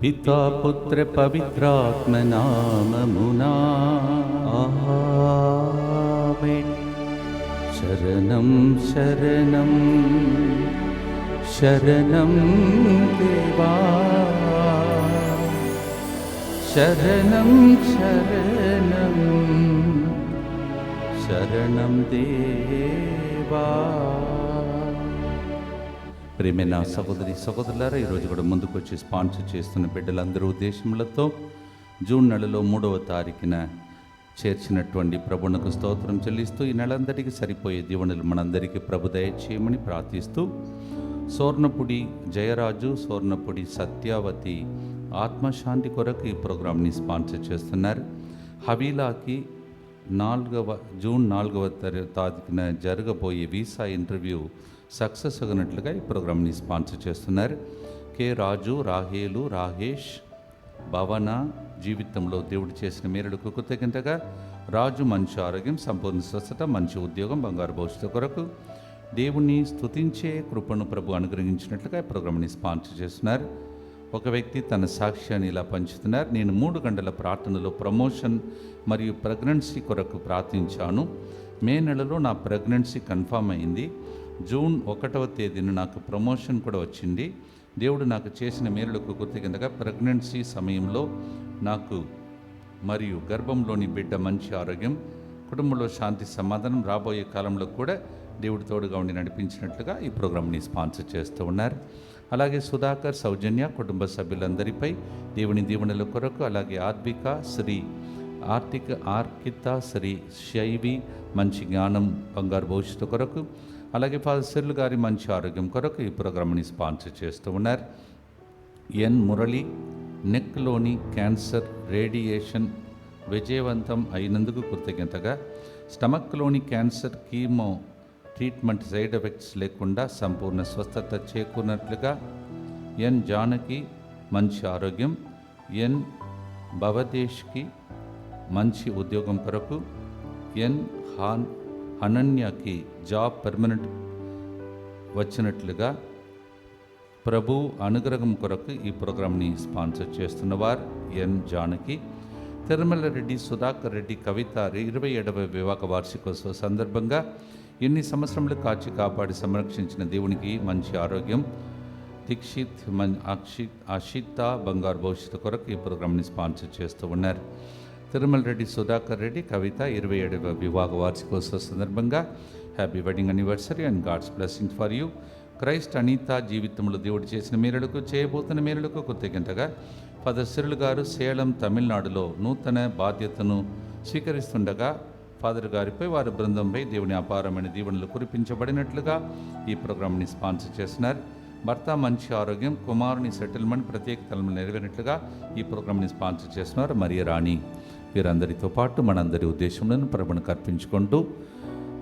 పితా పుత్ర పవిత్రాత్మ నామమునా ఆమేన్. శరణం శరణం శరణం దేవా, శరణం శరణం శరణం దేవా. ప్రేమైన సహోదరి సహోదరులారా, ఈరోజు కూడా ముందుకు వచ్చి స్పాన్సర్ చేస్తున్న బిడ్డలందరూ ఉద్దేశములతో జూన్ నెలలో 3వ తారీఖున చేర్చినటువంటి ప్రభువునకు స్తోత్రం చెల్లిస్తూ ఈ నెలందరికీ సరిపోయే దీవెనలు మనందరికీ ప్రభు దయచేయమని ప్రార్థిస్తూ, సోర్ణపుడి జయరాజు, సోర్ణపుడి సత్యావతి ఆత్మశాంతి కొరకు ఈ ప్రోగ్రాంని స్పాన్సర్ చేస్తున్నారు. హవీలాకి జూన్ 4వ తారీఖున జరగబోయే వీసా ఇంటర్వ్యూ సక్సెస్ అగినట్లుగా ఈ ప్రోగ్రాంని స్పాన్సర్ చేస్తున్నారు. కె రాజు, రాహేలు, రాహేష్, భవన జీవితంలో దేవుడు చేసిన మేలులకు కృతజ్ఞతగా రాజు మంచి ఆరోగ్యం, సంపూర్ణ స్వస్థత, మంచి ఉద్యోగం, బంగారు భవిష్యత్తు కొరకు దేవుణ్ణి స్తుతించే కృపను ప్రభు అనుగ్రహించినట్లుగా ఈ ప్రోగ్రాంని స్పాన్సర్ చేస్తున్నారు. ఒక వ్యక్తి తన సాక్ష్యాన్ని ఇలా పంచుతున్నారు. నేను 3 గంటల ప్రార్థనలో ప్రమోషన్ మరియు ప్రెగ్నెన్సీ కొరకు ప్రార్థించాను. మే నెలలో నా ప్రెగ్నెన్సీ కన్ఫామ్ అయింది. జూన్ 1వ తేదీన నాకు ప్రమోషన్ కూడా వచ్చింది. దేవుడు నాకు చేసిన మేలులకు కృతజ్ఞతగా ప్రెగ్నెన్సీ సమయంలో నాకు మరియు గర్భంలోని బిడ్డ మంచి ఆరోగ్యం, కుటుంబంలో శాంతి సమాధానం, రాబోయే కాలంలో కూడా దేవుడు తోడుగా ఉండి నడిపించినట్లుగా ఈ ప్రోగ్రాంని స్పాన్సర్ చేస్తూ ఉన్నారు. అలాగే సుధాకర్, సౌజన్య కుటుంబ సభ్యులందరిపై దేవుని దీవెనల కొరకు, అలాగే ఆర్కిత శ్రీ శైవి మంచి జ్ఞానం, బంగారు భవిష్యత్తు కొరకు, అలాగే ఫాదర్ సిర్లు గారి మంచి ఆరోగ్యం కొరకు ఈ ప్రోగ్రాంని స్పాన్సర్ చేస్తూ ఉన్నారు. ఎన్ మురళి నెక్లోని క్యాన్సర్ రేడియేషన్ విజయవంతం అయినందుకు కృతజ్ఞతగా, స్టమక్లోని cancer chemo treatment side effects లేకుండా సంపూర్ణ స్వస్థత చేకూరినట్లుగా, ఎన్ జానకి మంచి ఆరోగ్యం, ఎన్ భవదేశ్కి మంచి ఉద్యోగం కొరకు, ఎన్ అనన్యకి జాబ్ పర్మనెంట్ వచ్చినట్లుగా ప్రభు అనుగ్రహం కొరకు ఈ ప్రోగ్రాంని స్పాన్సర్ చేస్తున్నవారు ఎన్ జానకి, తిరుమల రెడ్డి, సుధాకర్ రెడ్డి, కవిత 27వ వివాహ వార్షికోత్సవ సందర్భంగా ఎన్ని సంవత్సరములు కాచి కాపాడి సంరక్షించిన దేవునికి మంచి ఆరోగ్యం, దీక్షిత్ అషిత బంగారు భవిష్యత్తు కొరకు ఈ ప్రోగ్రాంని స్పాన్సర్ చేస్తూ ఉన్నారు. తిరుమల రెడ్డి, సుధాకర్ రెడ్డి, కవిత 27వ వివాహ వార్షికోత్సవ సందర్భంగా happy wedding anniversary and God's blessings for you. Christ Anitha జీవితంలో దేవుడు చేసిన మేలులకు, చేయబోతున్న మేలులకు కృతజ్ఞతగా ఫాదర్ సిరులు గారు సేలం తమిళనాడులో నూతన బాధ్యతను స్వీకరిస్తుండగా ఫాదర్ గారిపై, వారి బృందంపై దేవుని అపారమైన దీవెనలు కురిపించబడినట్లుగా ఈ ప్రోగ్రాంని స్పాన్సర్ చేస్తున్నారు. భర్త మంచి ఆరోగ్యం, కుమారుని సెటిల్మెంట్ ప్రత్యేక తలము నెరవేరినట్లుగా ఈ ప్రోగ్రాంని స్పాన్సర్ చేస్తున్నారు మరియ రాణి. వీరందరితో పాటు మనందరి ఉద్దేశంలో ప్రభును కర్పించుకుంటూ,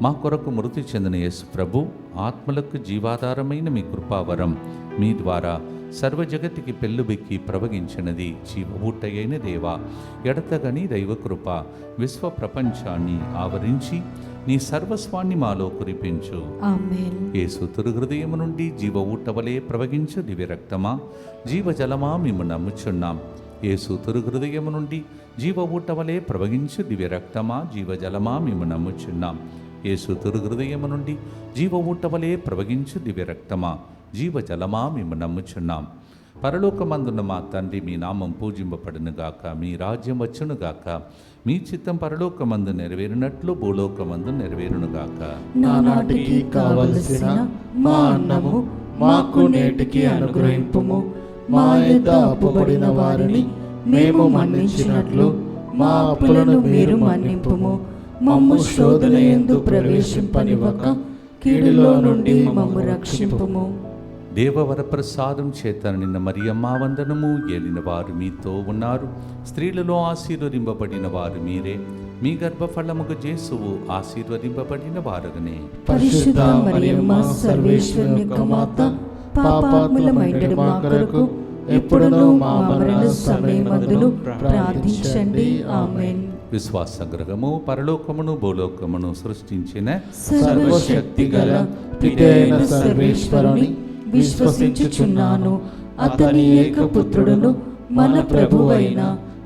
మా కొరకు మృతి చెందిన యేసు ప్రభు ఆత్మలకు జీవాధారమైన మీ కృపావరం మీ ద్వారా సర్వ జగతికి పెళ్ళుబెక్కి ప్రవగించినది జీవబూటయైన దేవా, ఎడతగని దైవకృప విశ్వ ప్రపంచాన్ని ఆవరించి నీ సర్వస్వాన్ని మాలో కురిపించు. ఆమేన్. యేసు తిరు హృదయము నుండి జీవ ఊటవలే ప్రవగించు దివ్య రక్తమా, జీవజలమా మేము నమ్ముచున్నాం. యేసు తిరు హృదయము నుండి జీవ ఊటవలే ప్రవగించు దివ్య రక్తమా, జీవజలమా మేము నమ్ముచున్నాం. యేసు తిరు హృదయము నుండి జీవ ఊటవలే ప్రవగించు దివ్య రక్తమా, జీవజలమా మేము నమ్ముచున్నాం. పరలోకమందున్న మా తండ్రి, మీ నామం పూజింపబడునుగాక, మీ రాజ్యం వచ్చునుగాక, మీ చిత్తం పరలోకమందు నెరవేరినట్లు భూలోకమందు నెరవేరునుగాక. నానాటికి కావలసిన మా అన్నము మాకు నేటికి అనుగ్రహింపుము. మా యొద్ద అప్పుబడిన వారిని మేము మన్నించినట్లు మా అప్పులను మీరు మన్నింపుము. మమ్ము శోధన యందు ప్రవేశింపనివ్వక కీడులో నుండి మమ్ము రక్షింపుము. దేవవరప్రసాదం చేత నిన్న మరియమ్మ వందనము. ఏలిన వారు మీతో ఉన్నారు, స్త్రీలలో ఆశీర్వదింపబడిన వారు మీరే. మీ గర్భఫలముకు యేసువు ఆశీర్వదింపబడిన వారగనే. పరిశుద్ధ మరియమ్మ సర్వేశ్వరుని యొక్క మాత, పాపాత్ములమైన మా కొరకు ఎప్పుడునూ మా మరణ సమయమందును ప్రార్థించండి. ఆమేన్. విశ్వాసగ్రహము, పరలోకమును భూలోకమును సృష్టించిన సర్వశక్తి గల పితైన సర్వేశ్వరుని విశ్వసించుచున్నాను. అతని ఏకపుత్రుడును మన ప్రభువైన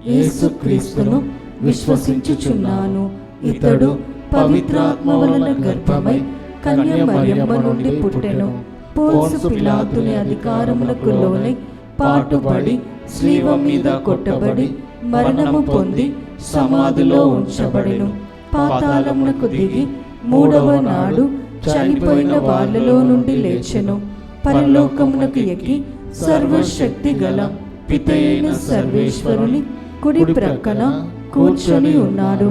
యేసుక్రీస్తును విశ్వసించుచున్నాను. ఇతడు పవిత్రాత్మ వలన గర్భమై కన్య మరియమ్మ నుండి పుట్టెను. పోన్సు పిలాతుని అధికారములకు లోనై పాటుపడి శిలువ మీద కొట్టబడి మరణము పొంది సమాధిలో ఉంచబడెను. పాతాళమునకు దిగి మూడవ నాడు చనిపోయిన వాళ్ళలో నుండి లేచెను. పరలోకమునకు ఎక్కి సర్వశక్తి గల పితయైన సర్వేశ్వరుని కుడి ప్రక్కన కూర్చొని ఉన్నాడు.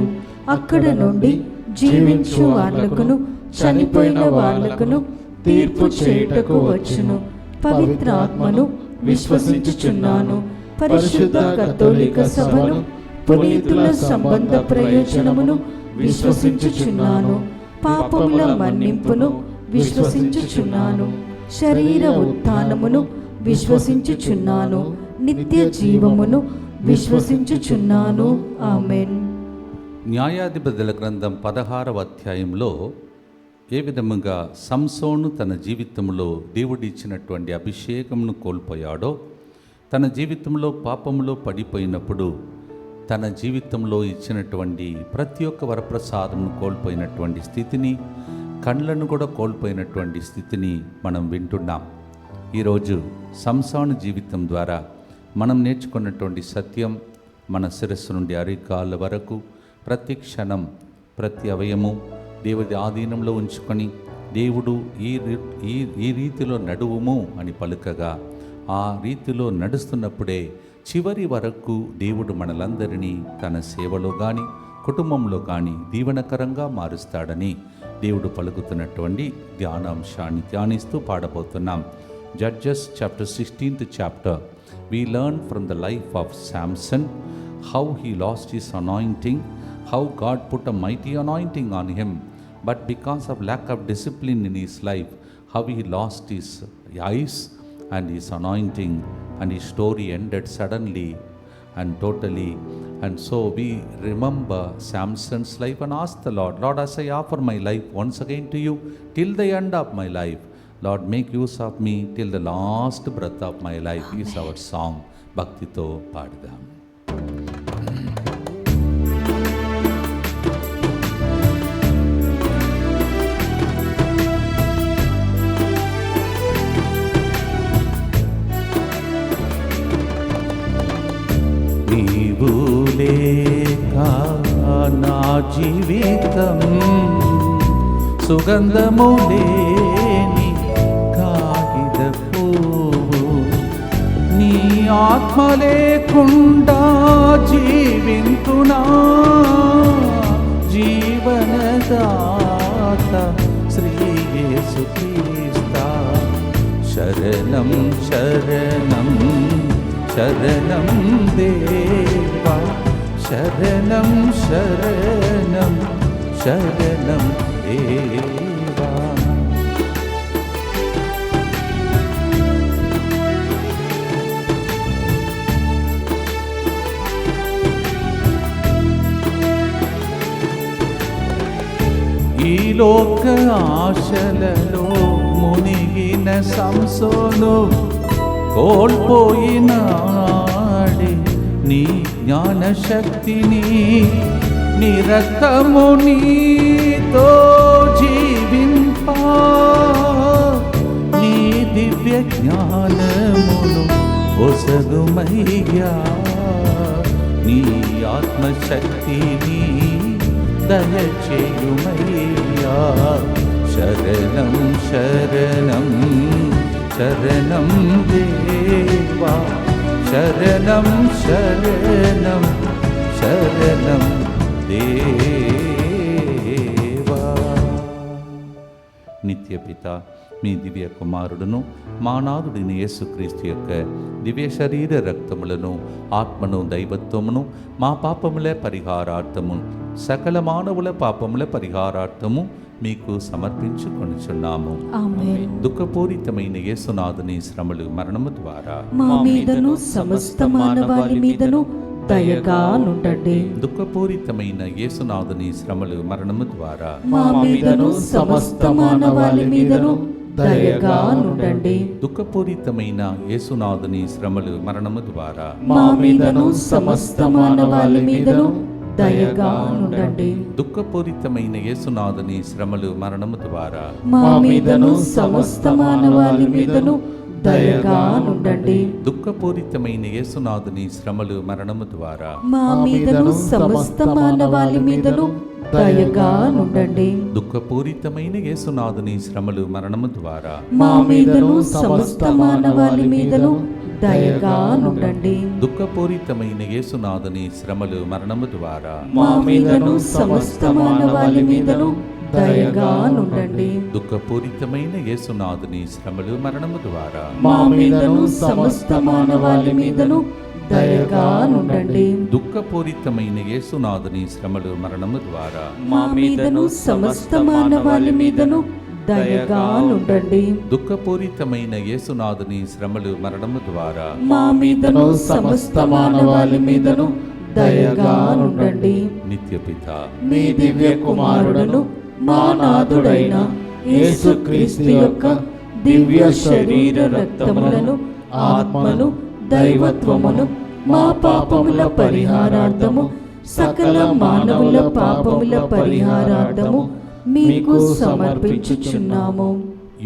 అక్కడ నుండి జీవించు వాళ్ళకును చనిపోయిన వాళ్ళకును తీర్పు చేయుటకు వచ్చును. పవిత్రాత్మను విశ్వసించుచున్నాను. పరిశుద్ధ కథోలిక సభను, పునీతుల సంబంధ ప్రయోజనమును విశ్వసించుచున్నాను. పాపముల మన్నింపును విశ్వసించుచున్నాను. శరీర ఉత్థానమును విశ్వసించుచున్నాను. నిత్య జీవమును విశ్వసించుచున్నాను. ఆమేన్. న్యాయాధిపతుల గ్రంథం 16వ అధ్యాయంలో ఏ విధముగా సంసోను తన జీవితంలో దేవుడిచ్చినటువంటి అభిషేకమును కోల్పోయాడో, తన జీవితంలో పాపములో పడిపోయినప్పుడు తన జీవితంలో ఇచ్చినటువంటి ప్రతి ఒక్క వరప్రసాదమును కోల్పోయినటువంటి స్థితిని, కళ్ళను కూడా కోల్పోయినటువంటి స్థితిని మనం వింటున్నాం. ఈరోజు సంసోను జీవితం ద్వారా మనం నేర్చుకున్నటువంటి సత్యం, మన శిరస్సు నుండి అరికాళ్ళ వరకు ప్రతి క్షణం ప్రతి అవయము దేవుడి ఆధీనంలో ఉంచుకొని దేవుడు ఈ రీతిలో నడువుము అని పలుకగా, ఆ రీతిలో నడుస్తున్నప్పుడే చివరి వరకు దేవుడు మనలందరినీ తన సేవలో కానీ కుటుంబంలో కానీ దీవెనకరంగా మారుస్తాడని దేవుడు పలుకుతున్నటువంటి ధ్యానాంశాన్ని ధ్యానిస్తూ పాడబోతున్నాం. Judges chapter 16th chapter. We learn from the life of Samson how he lost his anointing, how God put a mighty anointing on him, but because of lack of discipline in his life, how he lost his eyes and his anointing, and his story ended suddenly and totally. And so we remember Samson's life and ask the Lord, Lord, as I offer my life once again to you till the end of my life, Lord, make use of me till the last breath of my life. Is our song. Bhaktito paadidam. నీవు లేక నా జీవితం సుగంధము లేని కాగిత పువ్వు, నీ ఆత్మ లేకుండా జీవింతునా జీవనదాత శ్రీ యేసుక్రీస్తా. శరణం శరణం శరణం దేవా, శరణం శరణం శరణం దేవా. ఈ లోక ఆశలలో మునిగిన సంసోను కోల్పోయినాడే నీ జ్ఞానశక్తిని, నీ రక్తము నీతో జీవింపా, నీ దివ్య జ్ఞానమును ఒసగుమయ్యా, నీ ఆత్మశక్తిని దయచేయుమయ్యా. శరణం శరణం శరణం దేవా, శరణం శరణం శరణం దేవా. నిత్యపిత మీ దివ్య కుమారుడును మానాథుడిని యేసుక్రీస్తు యొక్క దివ్య శరీర రక్తములను ఆత్మను దైవత్వమును మా పాపముల పరిహారార్థము సకల మానవుల పాపముల పరిహారార్థము మీకు సమర్పించుకొనుచున్నాము. ఆమేన్. దుఃఖపూరితమైన యేసునాథుని శ్రమలు మరణము ద్వారా మా మీదను సమస్త మానవాళి మీదను దయగా నుండండి. దుఃఖపూరితమైన యేసునాథుని శ్రమలు మరణము ద్వారా మా మీదను సమస్త మానవాళి మీదను దయగా నుండండి. దుఃఖపూరితమైన యేసునాథుని శ్రమలు మరణము ద్వారా మా మీదను సమస్త మానవాళి మీదను దయగా నుండండి. దుఃఖపూరితమైన యేసునాథుని శ్రమలు మరణము ద్వారా మా మీదను సమస్త మానవాళి మీదను దయగా నుండండి. దుఃఖపూరితమైన యేసునాథుని శ్రమలు మరణము ద్వారా మా మీదను సమస్త మానవాళి మీదను దయగా నుండండి. దుఃఖపూరితమైన యేసునాథుని శ్రమలు మరణము ద్వారా మా మీదను సమస్త మానవాళి మీదను దయగా నుండండి. దుఃఖపూరితమైన యేసునాథుని శ్రమలు మరణము ద్వారా మా మీదను సమస్త మానవాళి మీదను దయగా నుండండి. దుఃఖపూరితమైన యేసునాథుని శ్రమలు మరణము ద్వారా మా మీదను సమస్త మానవాళి మీదను దయగా నుండండి. దుఃఖపూరితమైన యేసునాథుని శ్రమలు మరణము ద్వారా మా మీదను సమస్త మానవాళి మీదను దయగా నుండండి. దుఃఖపూరితమైన యేసునాథుని శ్రమలు మరణము ద్వారా మా మీదను సమస్త మానవాళి మీదను దయగా నుండండి. నిత్యపిత మీ దివ్య కుమారుడును మా నాథుడైన యేసుక్రీస్తు యొక్క దివ్య శరీర రక్తములను ఆత్మను దైవత్వమును మా పాపముల పరిహారార్థము సకల మానవుల పాపముల పరిహారార్థము మీకు సమర్పించుచున్నాము.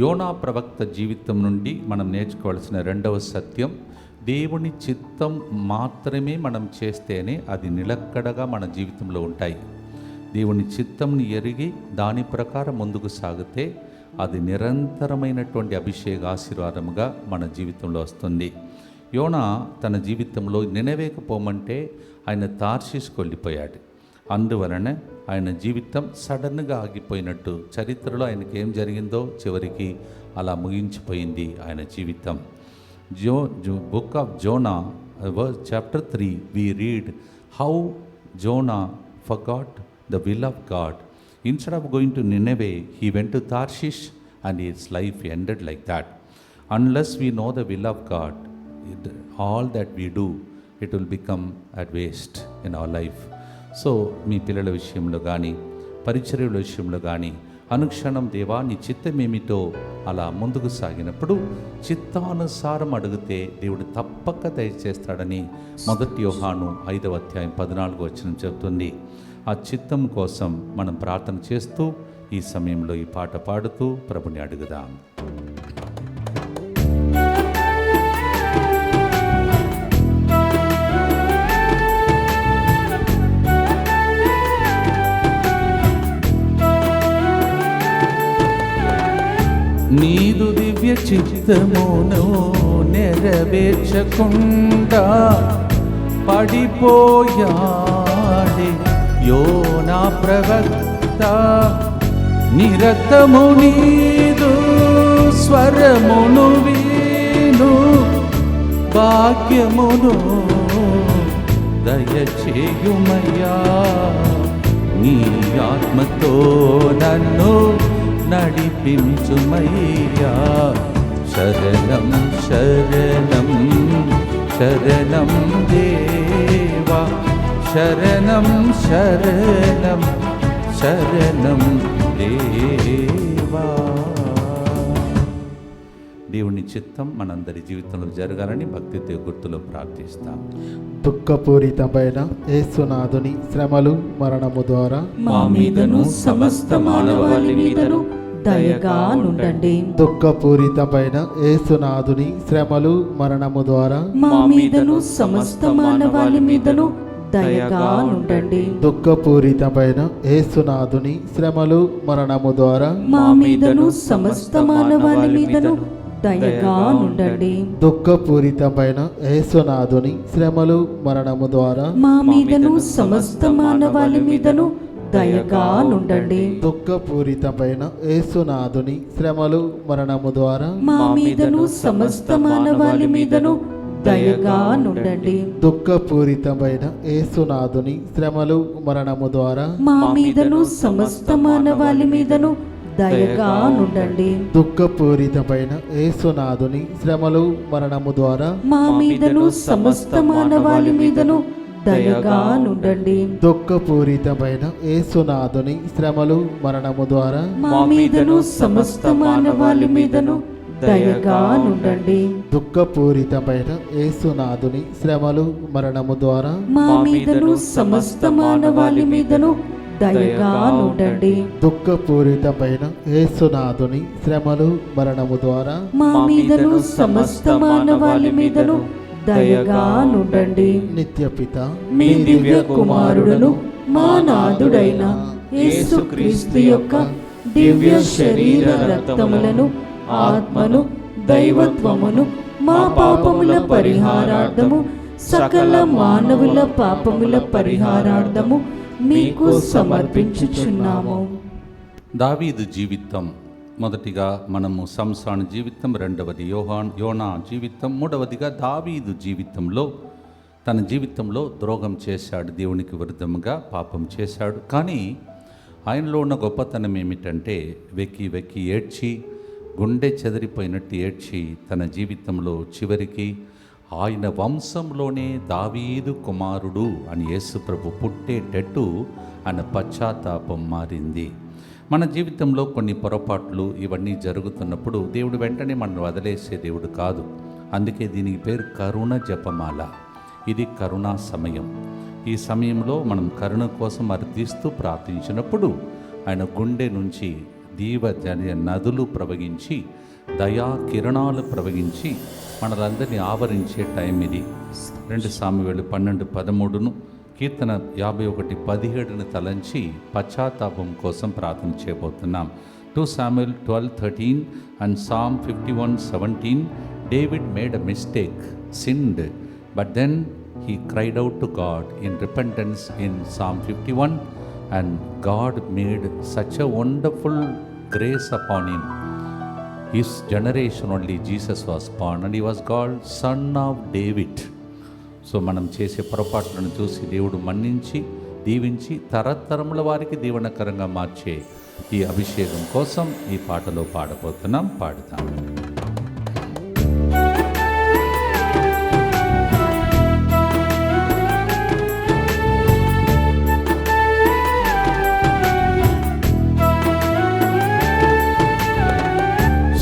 యోనా ప్రవక్త జీవితం నుండి మనం నేర్చుకోవాల్సిన రెండవ సత్యం, దేవుని చిత్తం మాత్రమే మనం చేస్తేనే అది నిలకడగా మన జీవితంలో ఉంటాయి. దేవుని చిత్తంని ఎరిగి దాని ప్రకారం ముందుకు సాగితే అది నిరంతరమైనటువంటి అభిషేక ఆశీర్వాదముగా మన జీవితంలో వస్తుంది. యోనా తన జీవితంలో నినవేకు పోమంటే ఆయన తార్షీష్కు వెళ్ళిపోయాడు. అందువలన ఆయన జీవితం సడన్గా ఆగిపోయినట్టు చరిత్రలో ఆయనకి ఏం జరిగిందో చివరికి అలా ముగించిపోయింది ఆయన జీవితం. Book of Zona chapter 3 we read how Jonah forgot the will of God. Instead of going to Nineveh, he went to Tarshish and his life ended like that. Unless we know the will of God, all that we do, it will become at waste in our life. So మీ పిల్లల విషయంలో కానీ పరిచర్యల విషయంలో కానీ అనుక్షణం దేవా నీ చిత్తమేమిటో అలా ముందుకు సాగినప్పుడు చిత్తానుసారం అడిగితే దేవుడు తప్పక దయచేస్తాడని 1 యోహాను 5వ అధ్యాయం 14వ వచనం చెబుతుంది. ఆ చిత్తం కోసం మనం ప్రార్థన చేస్తూ ఈ సమయంలో ఈ పాట పాడుతూ ప్రభుని అడుగుదాం. నీదు దివ్య చిత్తమును నెరవేర్చకుండా పడిపోయాడే యోనా ప్రవక్త. నిరతము నీదు స్వరమును వీను భాగ్యమును దయచేయుమయ్యా. నీ ఆత్మతో నన్ను నడిపించుమయ్యా. శరణం శరణం శరణం దేవా, శరణం శరణం శరణం దేవా. దేవుని చిత్తం మనందరి జీవితంలో జరగాలని భక్తితో గుర్తులో ప్రార్థిస్తాం. దుఃఖపూరితమైన యేసునాథుని శ్రమలు మరణము ద్వారా మా మీదను సమస్త మానవాళి మీదను దయగా నుండండి. దుఃఖపూరితమైన యేసునాథుని శ్రమలు మరణము ద్వారా మా మీదను సమస్త మానవాళి మీదను దయగా నుండండి. దుఃఖపూరితమైన యేసునాథుని శ్రమలు మరణము ద్వారా మా మీదను సమస్త మానవాళి మీదను దయగా నుండండి. దుఃఖపూరితమైన యేసునాథుని శ్రమలు మరణము ద్వారా మా మీదను సమస్త మానవాళి మీదను దయగా నుండండి. దుఃఖపూరితమైన యేసునాథుని శ్రమలు మరణము ద్వారా మా మీదను సమస్త మానవాళి మీదను దయగా నుండండి. దుఃఖపూరితమైన యేసునాథుని శ్రమలు మరణము ద్వారా మా మీదను సమస్త మానవాళి మీదను దయగా నుండండి. దుఃఖపూరితమైన యేసునాథుని శ్రమలు మరణము ద్వారా మా మీదను సమస్త మానవాళి మీదను దయగా నుండండి. దుఃఖపూరితమైన యేసునాథుని శ్రమలు మరణము ద్వారా మా మీదను సమస్త మానవాళి మీదను దయగా నుండండి. దుఃఖపూరితమైన యేసునాథుని శ్రమలు మరణము ద్వారా మా మీదను సమస్త మానవాళి మీదను దయగా నుండండి. దుఃఖపూరితమైన యేసునాథుని శ్రమలు మరణము ద్వారా మా మీదను సమస్త మానవాళి మీదను దయగా నుండండి. నిత్యపిత మీ దివ్య కుమారుడును మా నాథుడైన యేసుక్రీస్తు యొక్క దివ్య శరీర రక్తములను, ఆత్మను, దైవత్వమును మా పాపముల పరిహారార్థము, సకల మానవుల పాపముల పరిహారార్థము మీకు సమర్పించుచున్నాము. దావీదు జీవితం. మొదటిగా మనము సంసాన్ జీవితం, రెండవది యోనా జీవితం, మూడవదిగా దావీదు జీవితంలో తన జీవితంలో ద్రోహం చేశాడు, దేవునికి విరుద్ధంగా పాపం చేశాడు. కానీ ఆయనలో ఉన్న గొప్పతనం ఏమిటంటే వెక్కి వెక్కి ఏడ్చి, గుండె చెదిరిపోయినట్టు ఏడ్చి తన జీవితంలో చివరికి ఆయన వంశంలోనే దావీదు కుమారుడు అని యేసుప్రభు పుట్టేటట్టు ఆయన పశ్చాత్తాపం మారింది. మన జీవితంలో కొన్ని పొరపాట్లు ఇవన్నీ జరుగుతున్నప్పుడు దేవుడు వెంటనే మనల్ని వదిలేసే దేవుడు కాదు. అందుకే దీనికి పేరు కరుణ జపమాల. ఇది కరుణా సమయం. ఈ సమయంలో మనం కరుణ కోసం అర్థిస్తూ ప్రార్థించినప్పుడు ఆయన గుండె నుంచి నదులు ప్రవహించి, దయా కిరణాలు ప్రవహించి మనలందరినీ ఆవరించే టైం ఇది. 2 సామువేలు 12:13 కీర్తన 51:17 తలంచి పశ్చాత్తాపం కోసం ప్రార్థన చేయబోతున్నాం. 2 Samuel 12:13 and Psalm 51:17. David made a mistake, sinned, but then he cried out to God in repentance in Psalm 51, and God made such a wonderful grace upon him. His generation only Jesus was born, and he was called Son of David. So మనం చేసే పొరపాట్లను చూసి దేవుడు మన్నించి దీవించి తరతరముల వారికి దీవెనకరంగా మార్చే ఈ అభిషేకం కోసం ఈ పాటలో పాడబోతున్నాం. పాడుతాం.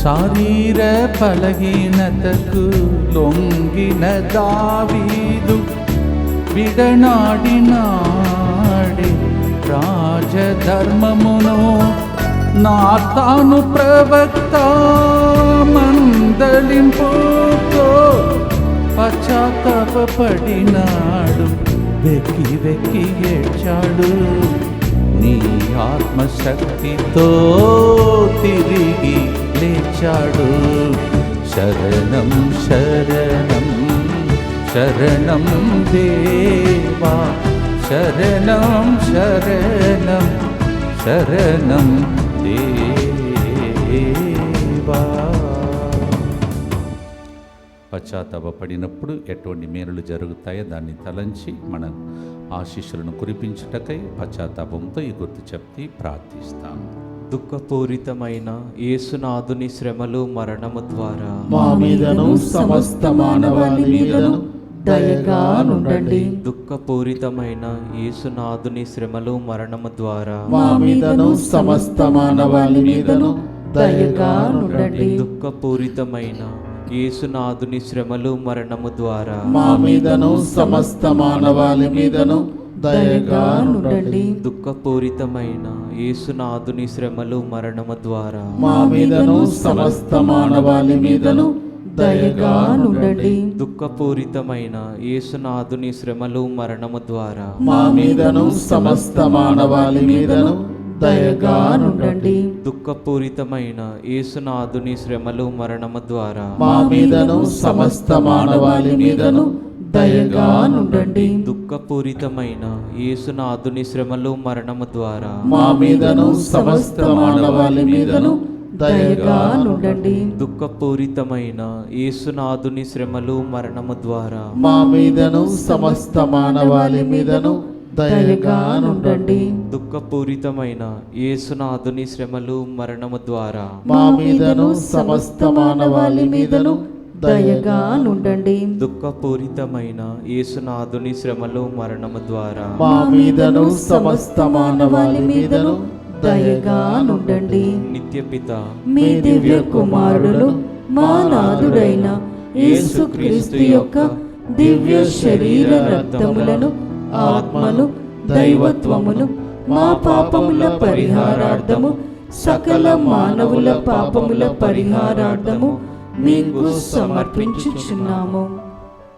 శారీర బలహీనతకు లొంగిన దావీదు విడనాడినాడే రాజధర్మమును. నాతాను ప్రవక్త మందలింపుతో పశ్చాత్తాపపడినాడు, వెక్కి వెక్కి ఏడ్చాడు. నీ ఆత్మశక్తితో తిరిగి లేచాడు. శరణం శరణం శరణం దేవా, శరణం శరణం శరణం దేవా. పశ్చాత్తాపడినప్పుడు ఎటువంటి మేలులు జరుగుతాయో దాన్ని తలంచి మన ఆశీస్సులను కురిపించుటకై పశ్చాత్తాపంతో ఈ గుర్తు చెప్పి ప్రార్థిస్తాం. దుఃఖపూరితమైన యేసునాథుని శ్రమలు మరణము ద్వారా మా మీదను సమస్త మానవాళి మీదను దయగా నుండండి. దుఃఖపూరితమైన యేసునాథుని శ్రమలు మరణము ద్వారా మా మీదను సమస్త మానవాళి మీదను దయగా నుండండి. దుఃఖపూరితమైన యేసునాథుని శ్రమలు మరణము ద్వారా మా మీదను సమస్త మానవాళి మీదను దయగా నుండండి. దుఃఖపూరితమైన యేసునాథుని శ్రమలు మరణము ద్వారా మా మీదను సమస్త మానవాళి మీదను దయగా నుండండి. దుఃఖపూరితమైన యేసునాథుని శ్రమలు మరణము ద్వారా మా మీదను సమస్త మానవాళి మీదను దయగా నుండండి. దుఃఖపూరితమైన యేసునాథుని శ్రమలు మరణము ద్వారా మా మీదను సమస్త మానవాళి మీదను దయగా నుండండి. దుఃఖపూరితమైన యేసునాథుని శ్రమలు మరణము ద్వారా మా మీదను సమస్త మానవాళి మీదను దయగా నుండండి. దుఃఖపూరితమైన యేసునాథుని శ్రమలు మరణము ద్వారా మా మీదను సమస్త మానవాళి మీదను దయగా నుండండి. దుఃఖపూరితమైన యేసునాథుని శ్రమలు మరణము ద్వారా మా మీదను సమస్త మానవాళి మీదను దయగా నుండండి. దుఃఖపూరితమైన యేసునాథుని శ్రమలు మరణము ద్వారా మా మీదను సమస్త మానవాళి మీదను దయగా నుండండి. నిత్యపిత మీ దివ్య కుమారుడును మా నాథుడైన యేసుక్రీస్తు యొక్క దివ్య శరీర రక్తములను ఆత్మను దైవత్వమును మా పాపముల పరిహారార్థము సకల మానవుల పాపముల పరిహారార్థము మీకు సమర్పించుచున్నాము.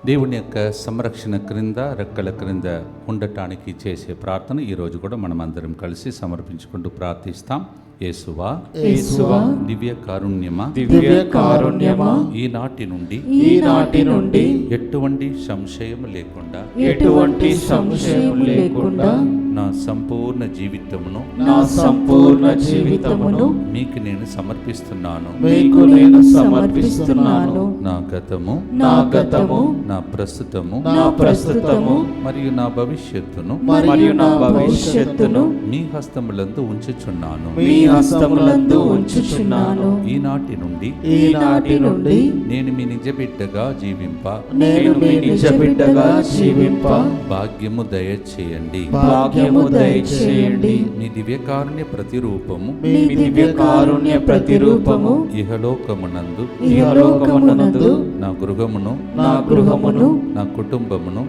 దేవుని యొక్క సంరక్షణ క్రింద రెక్కల క్రింద ఉండటానికి చేసే ప్రార్థన ఈరోజు కూడా మనం అందరం కలిసి సమర్పించుకుంటూ ప్రార్థిస్తాం. యేసువా, యేసువా, దివ్య కారుణ్యమా, దివ్య కారుణ్యమా, ఈనాటి నుండి ఎటువంటి సంశయం లేకుండా ఎటువంటి సంశయం లేకుండా నా సంపూర్ణ జీవితమును మీకు నేను సమర్పిస్తున్నాను. నా గతము, నా ప్రస్తుతము మరియు నా భవిష్యత్తును మీ హస్తములందు ఉంచుచున్నాను. ఈనాటి నుండి నేను మీ నిజ బిడ్డగా జీవింప భాగ్యము దయచేయండి. మీ దివ్యకారుణ్య ప్రతిరూపము ఇహలోకమునందు నా గృహమును నా కుటుంబమును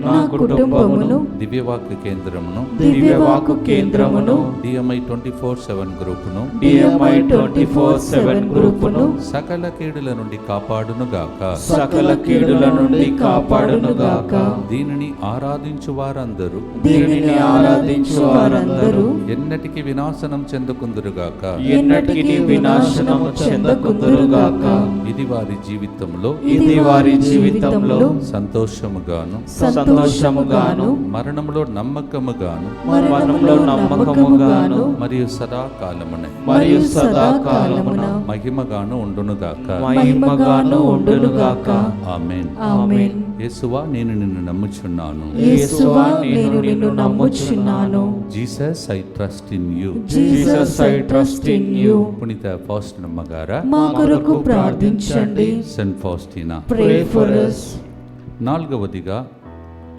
దివ్యవాక్య కేంద్రమును DMI 24/7 గ్రూపును సకల కీడుల నుండి కాపాడునుగాక. దీనిని ఆరాధించు వారందరూ ఎన్నటికి వినాశనం చెందకుందురుగాక. ఇది వారి జీవితంలో సంతోషముగాను మరణములో నమ్మకముగాను మరియు సదాకాలమున మహిమగాను ఉండునుగాక. ఆమేన్. యేసువా, నేను నిన్ను నమ్ముచున్నాను. Jesus, I trust in you. పునీత ఫౌస్టినమ్మ గారా, మా కొరకు ప్రార్థించండి. Saint Faustina, pray for us. నాలుగవదిగా,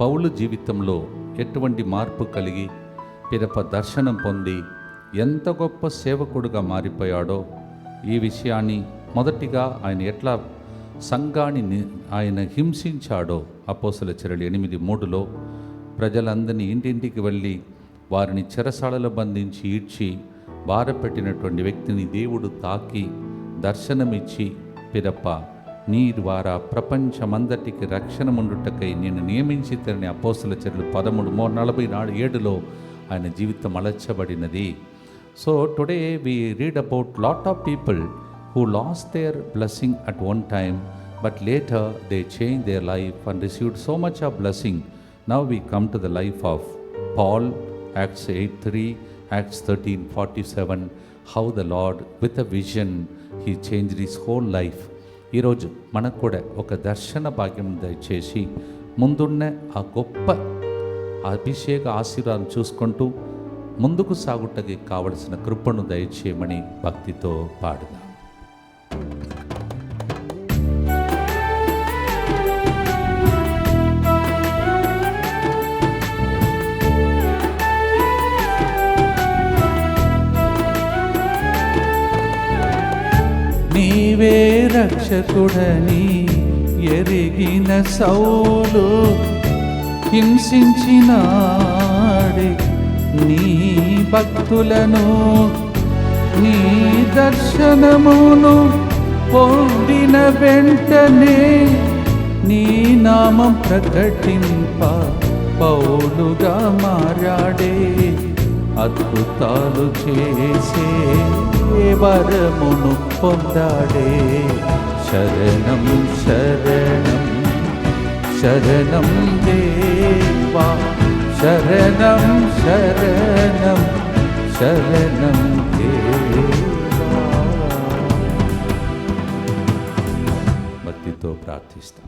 పౌలు జీవితంలో ఎటువంటి మార్పు కలిగి పిదప దర్శనం పొంది ఎంత గొప్ప సేవకుడుగా మారిపోయాడో ఈ విషయాన్ని మొదటిగా ఆయన ఎట్లా సంఘాన్ని ఆయన హింసించాడో అపోస్తల చర్యలు 8:3 ప్రజలందరినీ ఇంటింటికి వెళ్ళి వారిని చెరసాలలో బంధించి ఈడ్చి బారపెట్టినటువంటి వ్యక్తిని దేవుడు తాకి దర్శనమిచ్చి, పిదప నీ ద్వారా ప్రపంచమందటికి రక్షణ ఉండుటకై నేను నియమించి తిరిగిన అపోస్తల చర్యలు 13:47 ఆయన జీవితం అలర్చబడినది. So today we read about lot of people who lost their blessing at one time, but later they changed their life and received so much of blessing. Now we come to the life of Paul, Acts 8:3, Acts 13:47, how the Lord with a vision he changed his whole life. ఈరోజు మనకు కూడా ఒక దర్శన భాగ్యం దయచేసి ముందున్న ఆ గొప్ప అభిషేక ఆశీర్వాదం చూసుకుంటూ ముందుకు సాగుటకి కావలసిన కృపను దయచేయమని భక్తితో పాడుదాం. నీవే రక్షకుడని ఎరిగిన సౌలు హింసించినాడే నీ భక్తులను. నీ దర్శనమును పొందిన వెంటనే నీ నామం ప్రకటింప పౌలుగా మారాడే. అద్భుతాలు చేసే వరమును పొందాడే. శరణం శరణం శరణం దేవా, శరణం శరణం శరణం దేవా. భక్తితో ప్రార్థిస్తాం.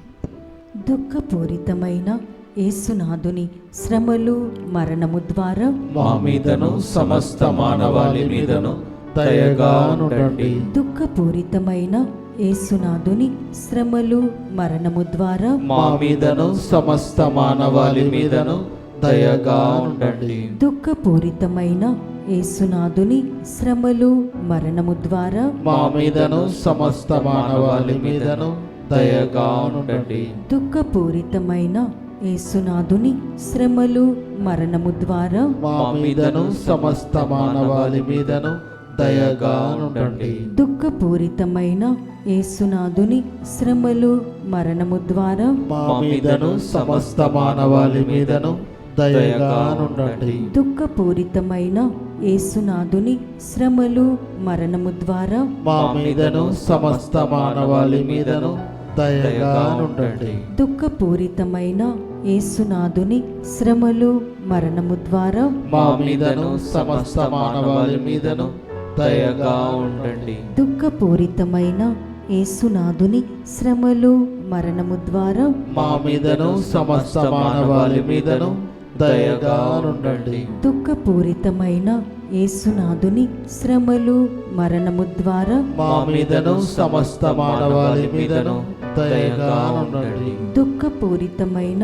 దుఃఖపూరితమైన యేసునాథుని శ్రమలు మరణము ద్వారా మా మీదను సమస్త మానవాళి మీదను దయగా నుండండి. దుఃఖపూరితమైన యేసునాథుని శ్రమలు మరణము ద్వారా మా మీదను సమస్త మానవాళి మీదను దయగా ఉండండి. దుఃఖపూరితమైన యేసునాథుని శ్రమలు మరణము ద్వారా మా మీదను సమస్త మానవాళి మీదను దయగా ఉండండి. దుఃఖపూరితమైన యేసునాథుని శ్రమలు మరణము ద్వారా మా మీదను సమస్త మానవాళి మీదను దయగా ఉండండి. దుఃఖపూరితమైన యేసునాథుని శ్రమలు మరణము ద్వారా మా మీదను సమస్త మానవాళి మీదను దయగా ఉండండి. దుఃఖపూరితమైన యేసునాథుని శ్రమలు మరణము ద్వారా మా మీదను సమస్త మానవాళి మీదను దయగా ఉండండి. దుఃఖపూరితమైన యేసునాథుని శ్రమలు మరణము ద్వారా మా మీదను సమస్త మానవాళి మీదను దయగా ఉండండి. దుఃఖపూరితమైన యేసునాథుని శ్రమలు మరణము ద్వారా మా మీదను సమస్త మానవాళి మీదను దయగా ఉండండి. దుఃఖపూరితమైన యేసునాథుని శ్రమలు మరణము ద్వారా మా మీదను సమస్త మానవాళి మీదను దయగా ఉండండి. దుఃఖపూరితమైన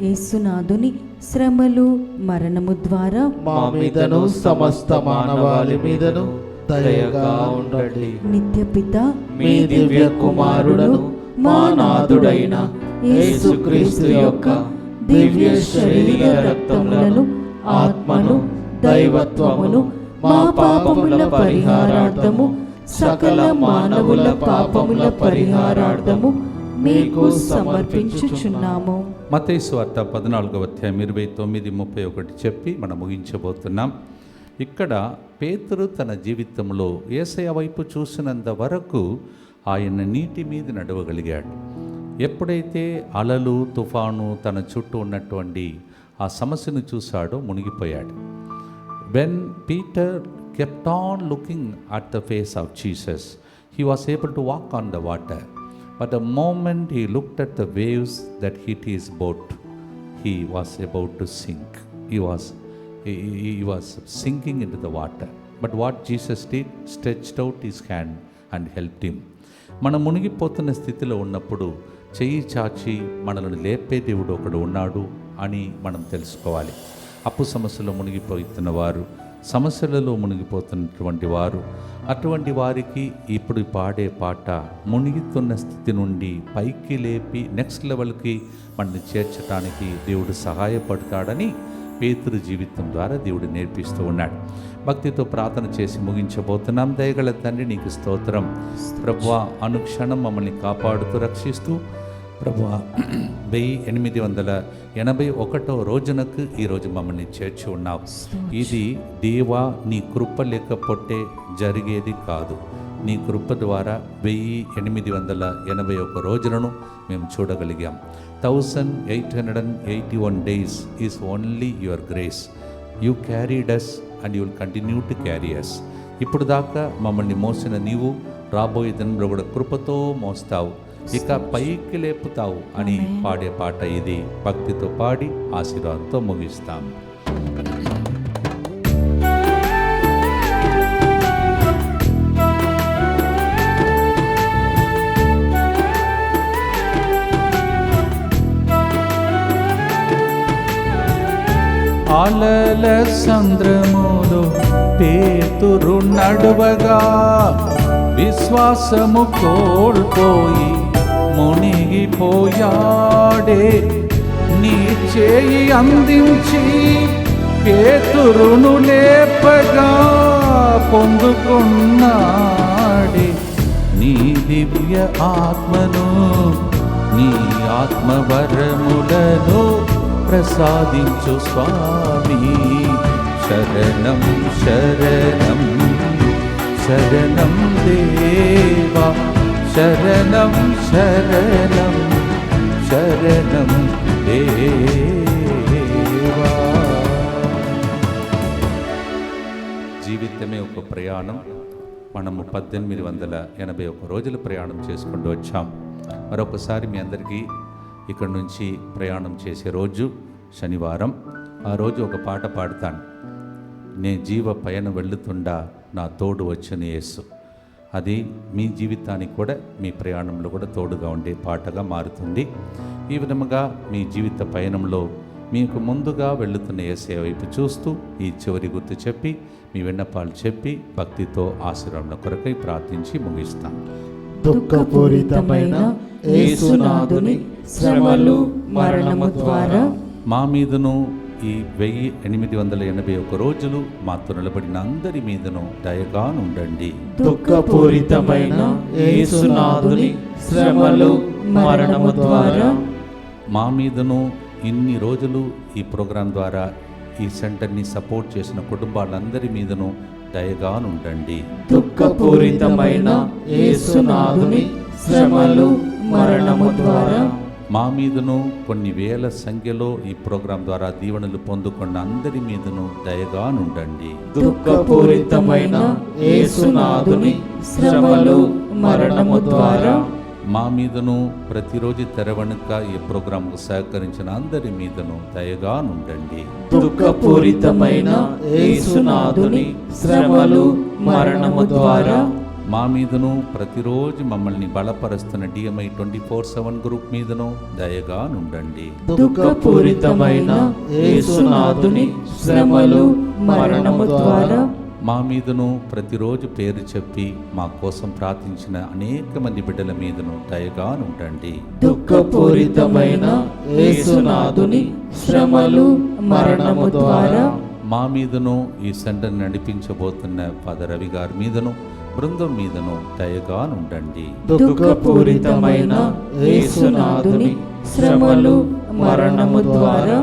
యేసునాథుని శ్రమలు మరణము ద్వారా మా మీదను సమస్త మానవాళి మీదను దయగా ఉండండి. నిత్యపిత మీ దివ్య కుమారుడను మా నాథుడైన యేసుక్రీస్తు యొక్క దివ్య శరీర రక్తములను ఆత్మను దైవత్వమును మా పాపముల పరిహారార్థము సకల మానవుల పాపముల పరిహారార్థము మీకు సమర్పించుచున్నాము. మత్తయి సువార్త 14:29-31 చెప్పి మనం ముగించబోతున్నాం. ఇక్కడ పేతురు తన జీవితంలో యేసయ్య వైపు చూసినంత వరకు ఆయన నీటి మీద నడవగలిగాడు. ఎప్పుడైతే అలలు తుఫాను తన చుట్టూ ఉన్నటువంటి ఆ సమస్యను చూశాడో మునిగిపోయాడు. When Peter kept on looking at the face of Jesus, he was able to walk on the water. But the moment he looked at the waves that hit his boat, he was about to sink. He was sinking into the water. But what Jesus did, stretched out his hand and helped him. మనం మునిగిపోతున్న స్థితిలో ఉన్నప్పుడు చెయ్యి చాచి మనల్ని లేపే దేవుడు ఒకడు ఉన్నాడు అని మనం తెలుసుకోవాలి. అప్పు సమస్యలో మునిగిపోతున్న వారు, సమస్యలలో మునిగిపోతున్నటువంటి వారు, అటువంటి వారికి ఇప్పుడు పాడే పాట మునిగితున్న స్థితి నుండి పైకి లేపి నెక్స్ట్ లెవెల్కి మనల్ని చేర్చడానికి దేవుడు సహాయపడతాడని పేతురు జీవితం ద్వారా దేవుడు నేర్పిస్తూ ఉన్నాడు. భక్తితో ప్రార్థన చేసి ముగించబోతున్నాం. దయగల తండ్రి, నీకు స్తోత్రం ప్రభువా. అనుక్షణం మమ్మల్ని కాపాడుతూ రక్షిస్తూ ప్రభువా 1881 రోజునకు ఈరోజు మమ్మల్ని చేర్చి ఉన్నావు. ఇది దేవా నీ కృప లేకపోతే జరిగేది కాదు. నీ కృప ద్వారా 1881 రోజులను మేము చూడగలిగాం. 1881 days is only your grace. You carried us and you will continue to carry us. ఇప్పుడు దాకా మమ్మల్ని మోసిన నీవు రాబోయే దినంలో కూడా కృపతో మోస్తావు, ఇక పైకి లేపుతావు అని పాడే పాట ఇది. భక్తితో పాడి ఆశీర్వాదంతో ముగిస్తాం. అలల సంద్రములో పేతురు నడువగా విశ్వాసము కోల్పోయి మునిగిపోయాడే. నీ చేయి అందించి పేతురును లేపగా పొందుకున్నాడే. నీ దివ్య ఆత్మను, నీ ఆత్మవరములను ప్రసాదించు స్వామి. శరణం శరణం శరణం దేవా, శరణం శరణం శరణం దేవా. జీవితమే ఒక ప్రయాణం. మనము 1881 రోజులు ప్రయాణం చేసుకుంటూ వచ్చాం. మరొకసారి మీ అందరికీ ఇక్కడ నుంచి ప్రయాణం చేసే రోజు శనివారం. ఆ రోజు ఒక పాట పాడతాను. నే జీవ పయనం వెళ్ళుతుండా నా తోడు వచ్చిన యేసు. అది మీ జీవితానికి కూడా, మీ ప్రయాణంలో కూడా తోడుగా ఉండే పాటగా మారుతుంది. ఈ విధముగా మీ జీవిత పయనంలో మీకు ముందుగా వెళుతున్న యేసయ్య వైపు చూస్తూ ఈ చివరి గుర్తు చెప్పి, మీ విన్నపాలు చెప్పి, భక్తితో ఆశీర్వాదం కొరకై ప్రార్థించి ముగిస్తాం. దుఃఖపూరితమైన యేసునాథుని శ్రమలు మరణము ద్వారా మా మీదను ఈ 1881 రోజులు మాతో నిలబడిన అందరి మీదను దయగా నుండండి. దుఃఖపూరితమైన యేసునాథుని శ్రమలు మరణము ద్వారా మా మీదను ఇన్ని రోజులు ఈ ప్రోగ్రాం ద్వారా ఈ సెంటర్ని సపోర్ట్ చేసిన కుటుంబాలందరి మీదను దయగా ఉండండి. దుఃఖపూరితమైన యేసునాథుని శ్రమలు మరణము ద్వారా మా మీదను కొన్ని వేల సంఖ్యలో ఈ ప్రోగ్రాం ద్వారా దీవెనలు పొందుకున్న అందరి మీదను దయగా ఉండండి. దుఃఖపూరితమైన యేసునాథుని శ్రమలు మరణము ద్వారా మా మీదను ప్రతిరోజు తెరవనుక ఈ ప్రోగ్రాంకు సహకరించిన అందరి మీదను దయగా ఉండండి. దుఃఖపూరితమైన యేసునాథుని శ్రమలు మరణము ద్వారా మా మీదను ప్రతిరోజు మమ్మల్ని బలపరుస్తున్న DMI 24/7 గ్రూప్ మీదను దయగా ఉండండి. దుఃఖపూరితమైన యేసునాథుని శ్రమలు మరణము ద్వారా మా మీదను ప్రతిరోజు పేరు చెప్పి మా కోసం ప్రార్థించిన అనేక మంది బిడ్డల మీదను దయగా ఉండండి. దుఃఖపూరితమైన యేసునాథుని శ్రమలు మరణము ద్వారా మా మీదను ఈ సెంటర్ నడిపించబోతున్న ఫాదర్ రవి గారి మీదను, బృందం మీదను దయగా ఉండండి. దుఃఖపూరితమైన యేసునాథుని శ్రమలు మరణము ద్వారా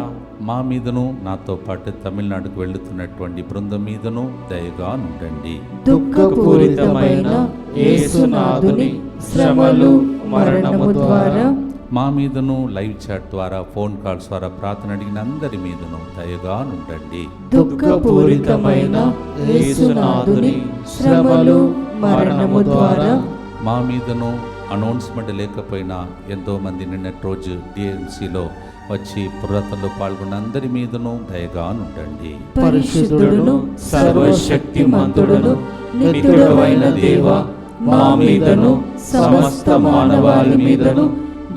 మా మీదను నాతో పాటు తమిళనాడుకు వెళుతున్నటువంటి బృందం మీదను దయగా ఉండండి. దుఃఖపూరితమైన యేసునాథుని శ్రమలు మరణము ద్వారా మా మీదను లైవ్ చాట్ ద్వారా, ఫోన్ కాల్స్ ద్వారా ప్రార్థన అడిగిన అందరి మీదను దయగా ఉండండి. దుఃఖపూరితమైన యేసునాథుని శ్రమలు మరణము ద్వారా మా మీదను అనౌన్స్మెంట్ లేకపోయినా ఎంతో మంది నిన్నటి రోజు DMCలో వచ్చి పురాతనలో పాల్గొన్న అందరి మీదను దయగా ఉండండి. పరిశుద్ధుడును సర్వశక్తిమంతుడును నిత్యుడవైన దేవ, మా మీదను సమస్త మానవాళి మీదను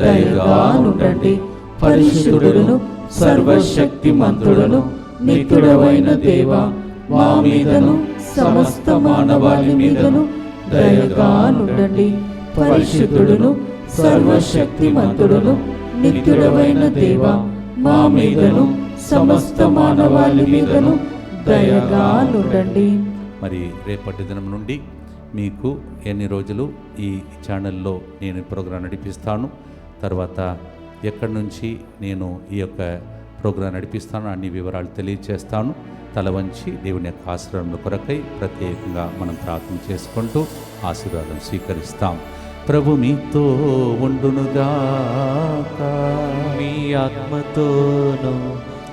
దయగా ఉండండి. పరిశుద్ధుడును సర్వశక్తిమంతుడును నిత్యుడవైన దేవ, మా మీదను సమస్త మానవాళి మీదను దయగా ఉండండి. పరిశుద్ధుడును సర్వశక్తిమంతుడును నిత్యుడవైన దేవ, మా మీదను సమస్త మానవాళి మీదను దయగా ఉండండి. మరి రేపటి దినం నుండి మీకు ఎన్ని రోజులు ఈ ఛానల్లో నేను ప్రోగ్రాం నడిపిస్తాను, తర్వాత ఎక్కడి నుంచి నేను ఈ యొక్క ప్రోగ్రాం నడిపిస్తాను అన్ని వివరాలు తెలియజేస్తాను. తల వంచి దేవుని యొక్క ఆశీర్వాదం కొరకై ప్రత్యేకంగా మనం ప్రార్థన చేసుకుంటూ ఆశీర్వాదం స్వీకరిస్తాం. ప్రభు మీతో ఉండునుగాక, మీ ఆత్మతోను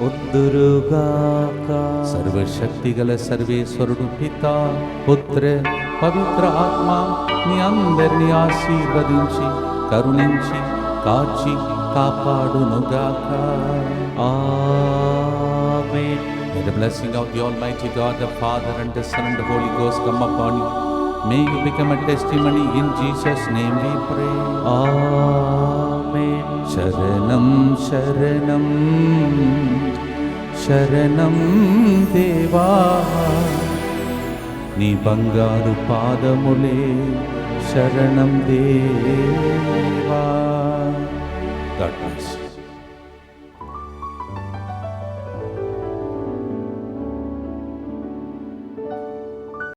ఉందురుగాక. సర్వశక్తి గల సర్వేశ్వరుడు పిత, పుత్ర, పవిత్ర ఆత్మ మీ అందరినీ ఆశీర్వదించి కరుణించి కాచి కాపాడునుగాక. ఆమేన్. May the blessing of the Almighty God, the Father and the Son and the Holy Ghost come upon you. May you become a testimony. In Jesus' name we pray. ఆమేన్. శరణం శరణం శరణం దేవా, నీ బంగారు పాదములే శరణం దేవా. God bless you.